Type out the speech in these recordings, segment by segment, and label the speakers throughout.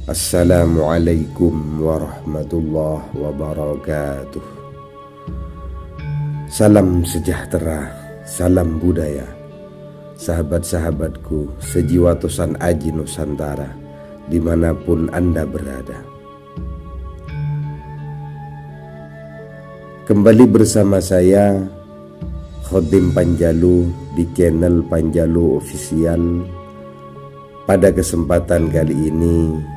Speaker 1: Assalamualaikum warahmatullahi wabarakatuh. Salam sejahtera, salam budaya, sahabat-sahabatku sejiwa Tosan Aji Nusantara dimanapun Anda berada. Kembali bersama saya Khodim Panjalu di channel Panjalu Official. Pada kesempatan kali ini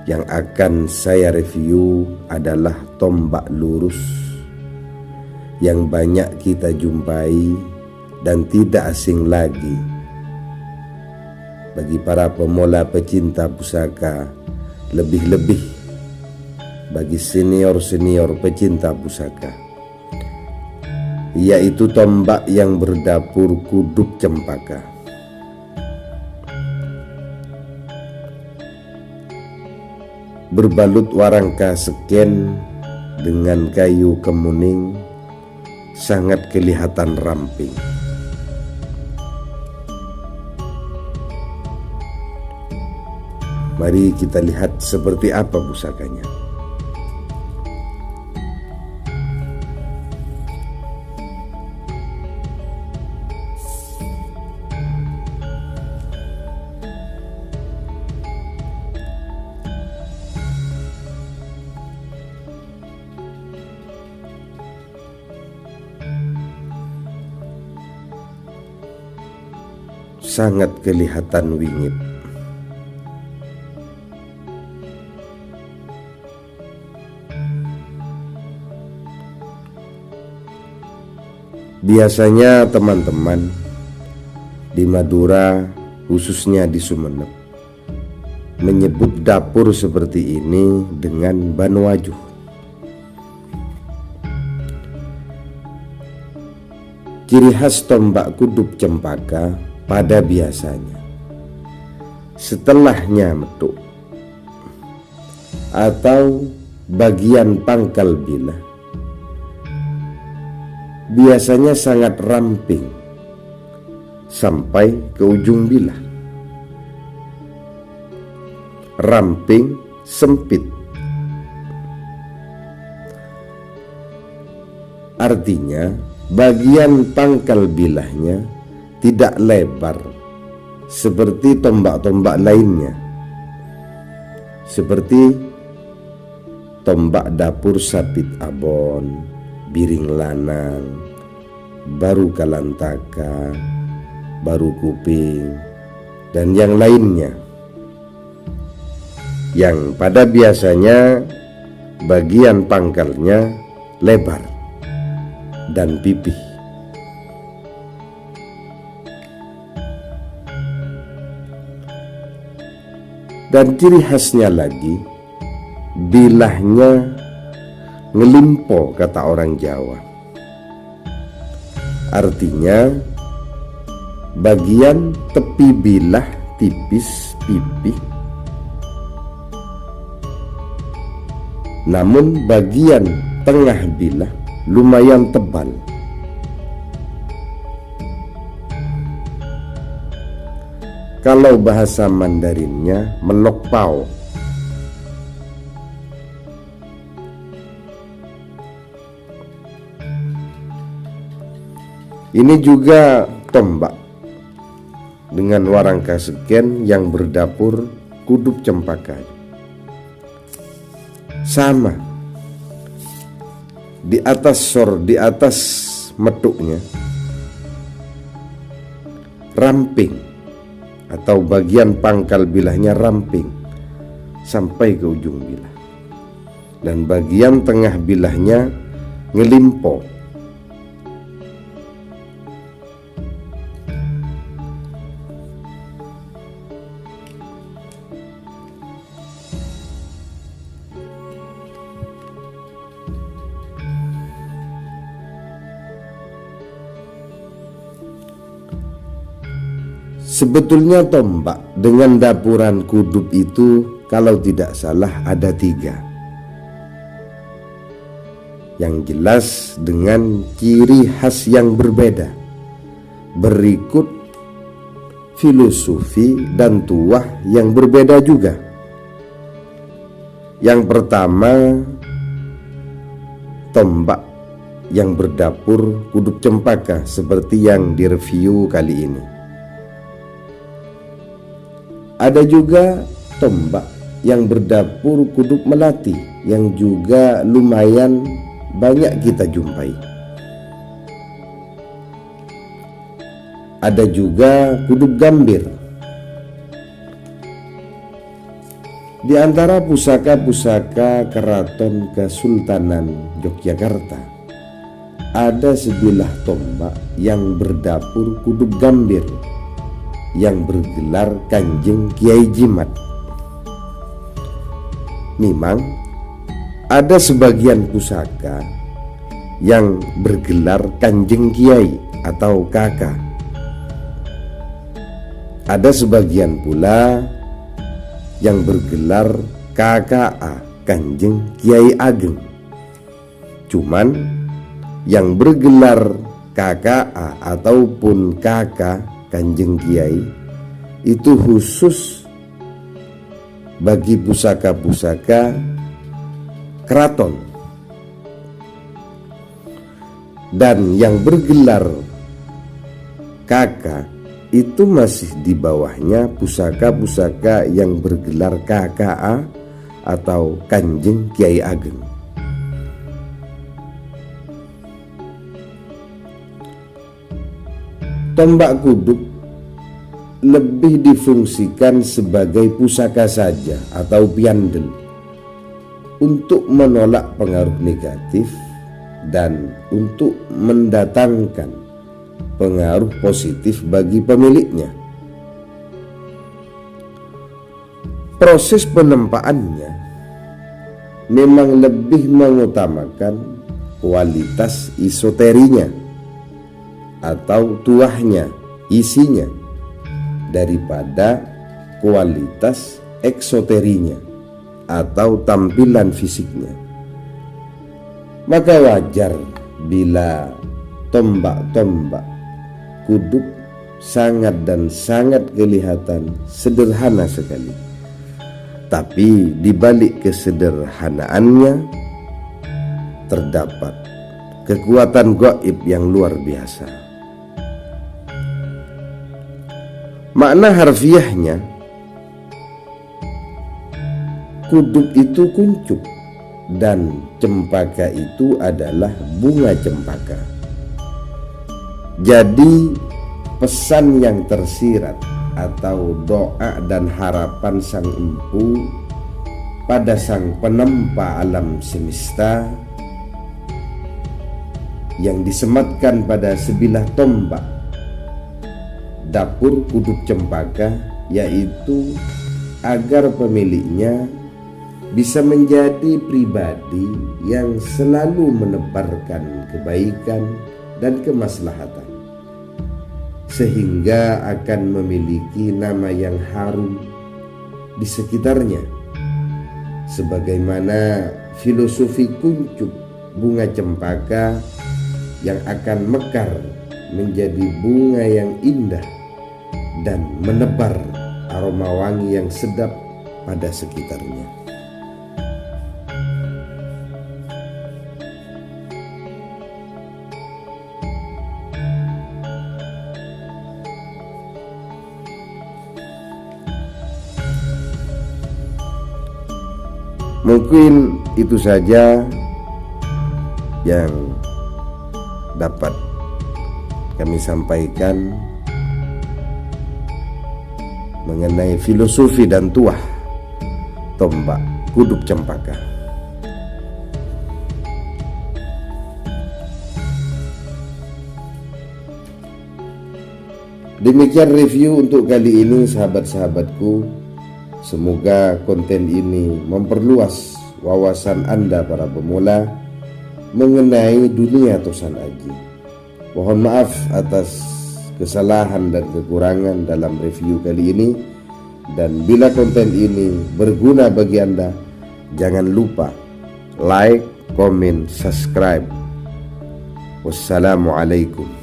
Speaker 1: yang akan saya review adalah tombak lurus yang banyak kita jumpai dan tidak asing lagi bagi para pemula pecinta pusaka, lebih-lebih bagi senior-senior pecinta pusaka, yaitu tombak yang berdapur kudup cempaka. Berbalut warangka seken dengan kayu kemuning, sangat kelihatan ramping. Mari kita lihat seperti apa pusakanya. Sangat kelihatan wingit. Biasanya teman-teman di Madura, khususnya di Sumeneb, menyebut dapur seperti ini dengan Banuajuh. Ciri khas tombak kudup cempaka pada biasanya setelahnya metuk atau bagian pangkal bilah biasanya sangat ramping sampai ke ujung bilah. Ramping sempit artinya bagian pangkal bilahnya tidak lebar seperti tombak-tombak lainnya, seperti tombak dapur Sapit Abon, Biring Lanang, Baru Kalantaka, Baru Kuping, dan yang lainnya, yang pada biasanya bagian pangkalnya lebar dan pipih. Dan ciri khasnya lagi, bilahnya ngelimpo, kata orang Jawa. Artinya bagian tepi bilah tipis pipih, namun bagian tengah bilah lumayan tebal. Kalau bahasa Mandarinnya melokpao. Ini juga tombak dengan warangka seken yang berdapur kudup cempaka. Sama. Di atas metuknya ramping atau bagian pangkal bilahnya ramping sampai ke ujung bilah, dan bagian tengah bilahnya ngelimpo. Sebetulnya tombak dengan dapuran kudup itu kalau tidak salah ada 3, yang jelas dengan ciri khas yang berbeda. Berikut filosofi dan tuah yang berbeda juga. Yang pertama, tombak yang berdapur kudup cempaka seperti yang direview kali ini. Ada juga tombak yang berdapur kudup melati yang juga lumayan banyak kita jumpai. Ada juga kudup gambir. Di antara pusaka-pusaka Keraton Kesultanan Yogyakarta, ada sebilah tombak yang berdapur kudup gambir yang bergelar Kanjeng Kiai Jimat. Memang ada sebagian pusaka yang bergelar Kanjeng Kiai atau Kakak. Ada sebagian pula yang bergelar KKA, Kanjeng Kiai Ageng. Cuman yang bergelar KKA ataupun Kakak Kanjeng Kiai itu khusus bagi pusaka-pusaka keraton, dan yang bergelar kakak itu masih di bawahnya pusaka-pusaka yang bergelar KKA atau Kanjeng Kiai Ageng. Tombak kudup lebih difungsikan sebagai pusaka saja atau piandel untuk menolak pengaruh negatif dan untuk mendatangkan pengaruh positif bagi pemiliknya. Proses penempaannya memang lebih mengutamakan kualitas esoterinya atau tuahnya, isinya, daripada kualitas eksoterinya atau tampilan fisiknya. Maka wajar bila tombak-tombak kudup sangat dan sangat kelihatan sederhana sekali, tapi di balik kesederhanaannya terdapat kekuatan gaib yang luar biasa. Makna harfiahnya, kudup itu kuncup dan cempaka itu adalah bunga cempaka. Jadi pesan yang tersirat atau doa dan harapan sang empu pada sang penempa alam semesta yang disematkan pada sebilah tombak dapur kudup cempaka, yaitu agar pemiliknya bisa menjadi pribadi yang selalu menebarkan kebaikan dan kemaslahatan, sehingga akan memiliki nama yang harum di sekitarnya, sebagaimana filosofi kuncup bunga cempaka yang akan mekar menjadi bunga yang indah dan menebar aroma wangi yang sedap pada sekitarnya. Mungkin itu saja yang dapat kami sampaikan mengenai filosofi dan tuah tombak kudup cempaka. Demikian review untuk kali ini, sahabat-sahabatku. Semoga konten ini memperluas wawasan Anda para pemula mengenai dunia Tosan Aji. Mohon maaf atas kesalahan dan kekurangan dalam review kali ini. Dan bila konten ini berguna bagi Anda, jangan lupa like, komen, subscribe. Wassalamualaikum.